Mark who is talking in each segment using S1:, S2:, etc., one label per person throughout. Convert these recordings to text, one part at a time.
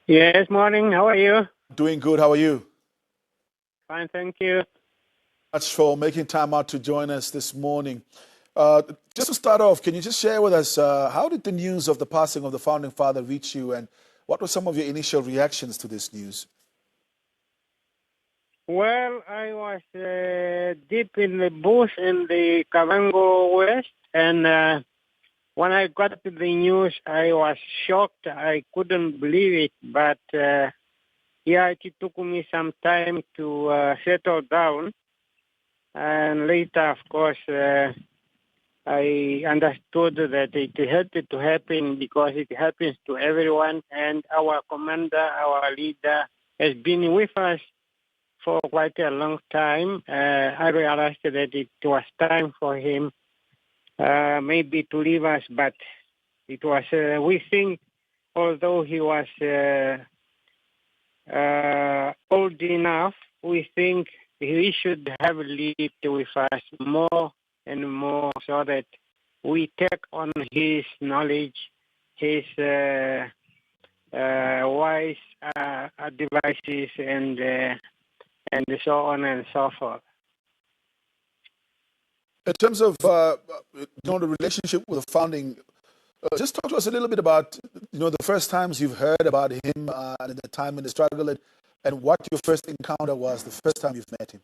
S1: Yes, morning. How are you?
S2: Doing good. How are you?
S1: Fine, thank you.
S2: Much for making time out to join us this morning. Just to start off, can you just share with us how did the news of the passing of the founding father reach you, and what were some of your initial reactions to this news?
S1: Well, I was deep in the bush in the Kavango West, and when I got the news, I was shocked. I couldn't believe it, but it took me some time to settle down. And later, of course, I understood that it had to happen because it happens to everyone, and our commander, our leader, has been with us for quite a long time. I realized that it was time for him maybe to leave us, but it was, we think, although he was old enough, we think he should have lived with us more and more so that we take on his knowledge, his wise advices, and so on and so forth.
S2: In terms of the relationship with the founding, just talk to us a little bit about the first times you've heard about him and the time in the struggle, and what your first encounter was the first time you've met him.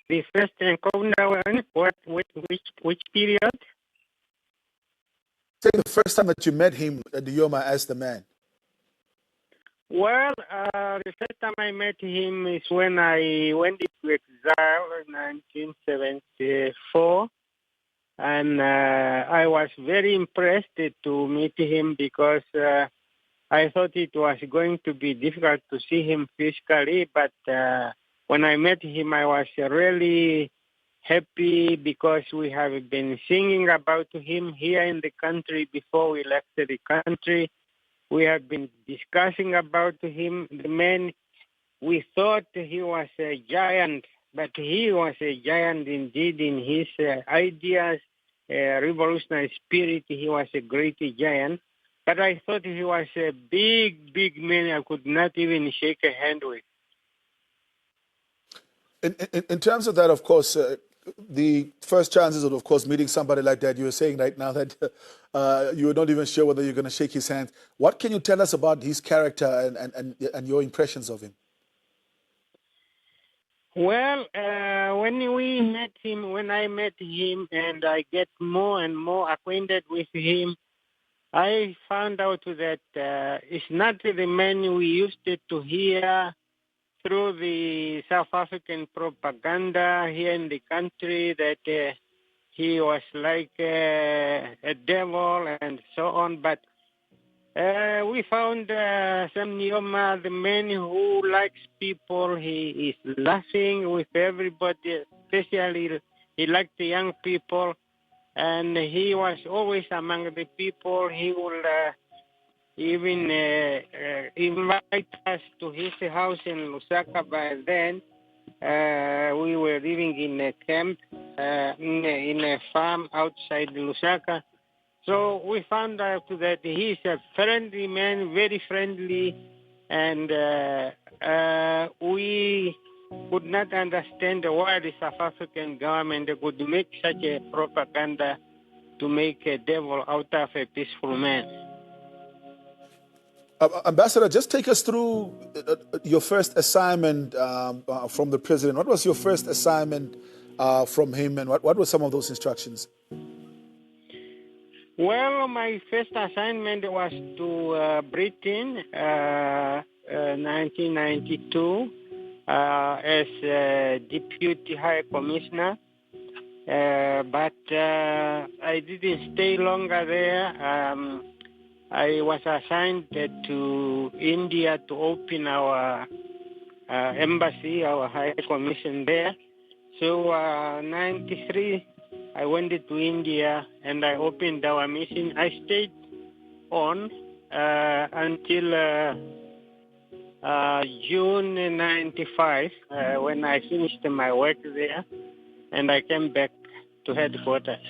S1: The first encounter, which period?
S2: Say the first time that you met him, Nujoma, as the man.
S1: Well, the first time I met him is when I went into exile in 1974. And I was very impressed to meet him because I thought it was going to be difficult to see him physically. But when I met him, I was really happy because we have been singing about him here in the country before we left the country. We have been discussing about him. The man, we thought he was a giant, but he was a giant indeed in his ideas, revolutionary spirit. He was a great giant. But I thought he was a big, big man I could not even shake a hand with.
S2: In terms of that, of course, the first chances of course, meeting somebody like that, you were saying right now that you were not even sure whether you're going to shake his hand. What can you tell us about his character and your impressions of him?
S1: Well, when I met him and I get more and more acquainted with him, I found out that it's not the man we used to hear through the South African propaganda here in the country, that he was like a devil and so on. But we found Sam Nujoma, the man who likes people. He is laughing with everybody, especially he liked the young people. And he was always among the people. He will even invite us to his house in Lusaka. By then, we were living in a camp, in a farm outside Lusaka. So we found out that he is a friendly man, very friendly, and we could not understand why the South African government could make such a propaganda to make a devil out of a peaceful man.
S2: Ambassador, just take us through your first assignment from the president. What was your first assignment from him, and what were some of those instructions?
S1: Well, my first assignment was to Britain, 1992, as Deputy High Commissioner. But I didn't stay longer there. I was assigned to India to open our embassy, our High Commission there. So 93, I went to India and I opened our mission. I stayed on until June 95 when I finished my work there, and I came back to headquarters.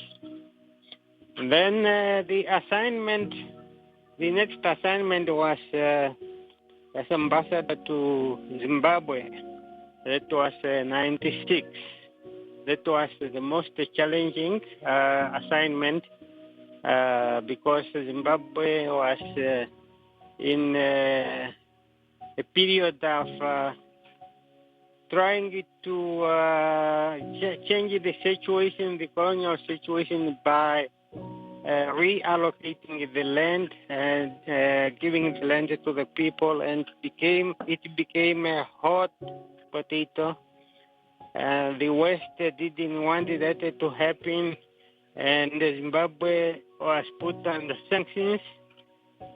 S1: Then the next assignment was as ambassador to Zimbabwe. That was 96. That was the most challenging assignment because Zimbabwe was in a period of trying to change the situation, the colonial situation, by reallocating the land and giving the land to the people, and it became a hot potato. The West didn't want that to happen, and Zimbabwe was put under sanctions,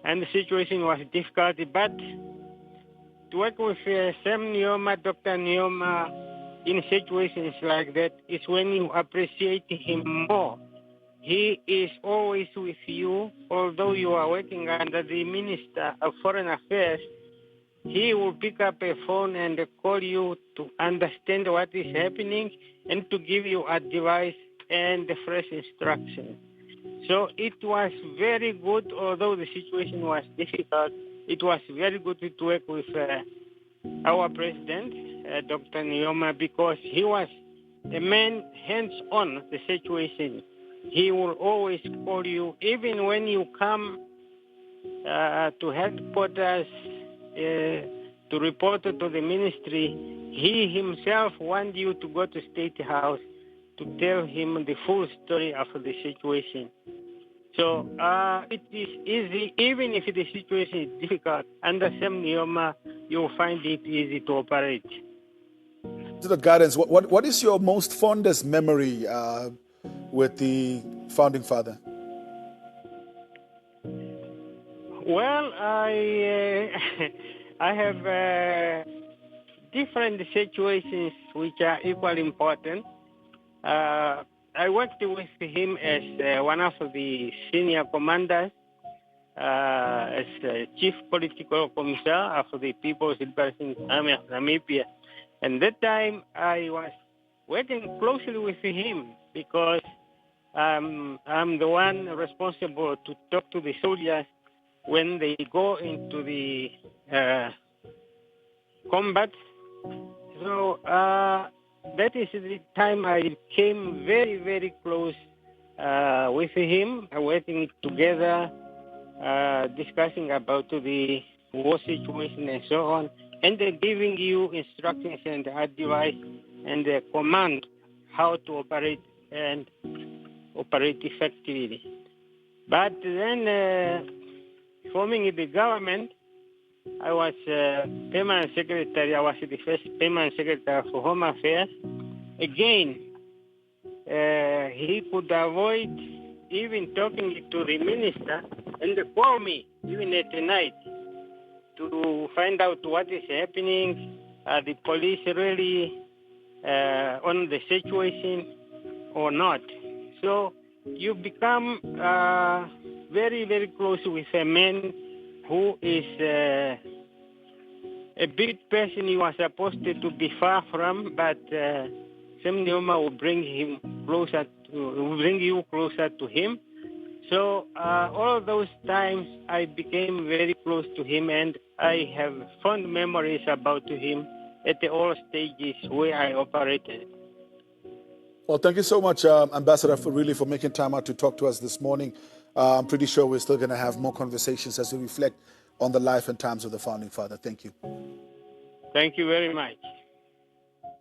S1: and the situation was difficult. But to work with Sam Nujoma, Dr. Nujoma, in situations like that is when you appreciate him more. He is always with you, although you are working under the Minister of Foreign Affairs. He will pick up a phone and call you to understand what is happening and to give you advice and fresh instructions. So it was very good, although the situation was difficult. It was very good to work with our president, Dr. Nujoma, because he was a man hands-on the situation. He will always call you, even when you come to headquarters to report to the ministry. He himself wants you to go to State House to tell him the full story of the situation. So it is easy, even if the situation is difficult. Under Sam Nujoma, you will find it easy to operate.
S2: The guidance. What is your most fondest memory with the founding father?
S1: Well, I have different situations which are equally important. I worked with him as one of the senior commanders, as chief political commissar of the People's Liberation Army of Namibia. And that time I was working closely with him because I'm the one responsible to talk to the soldiers when they go into the combat. So that is the time I came very, very close with him, working together, discussing about the war situation and so on, and giving you instructions and advice and command how to operate and operate effectively. But then, forming the government, I was permanent secretary. I was the first permanent secretary for Home Affairs. Again, he could avoid even talking to the minister and call me even at night to find out what is happening. The police really on the situation or not. So you become very, very close with a man who is a big person you are supposed to be far from, but Sam Nujoma will bring you closer to him. So all those times I became very close to him, and I have fond memories about him at all stages where I operated.
S2: Well, thank you so much, Ambassador, for making time out to talk to us this morning. I'm pretty sure we're still going to have more conversations as we reflect on the life and times of the founding father. Thank you.
S1: Thank you very much.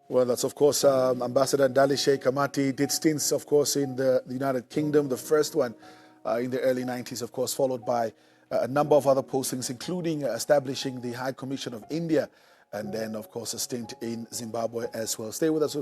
S2: Well, that's, of course, Ambassador Ndali Che Kamati did stints, of course, in the United Kingdom, the first one in the early 90s, of course, followed by a number of other postings, including establishing the High Commission of India, and then, of course, a stint in Zimbabwe as well. Stay with us.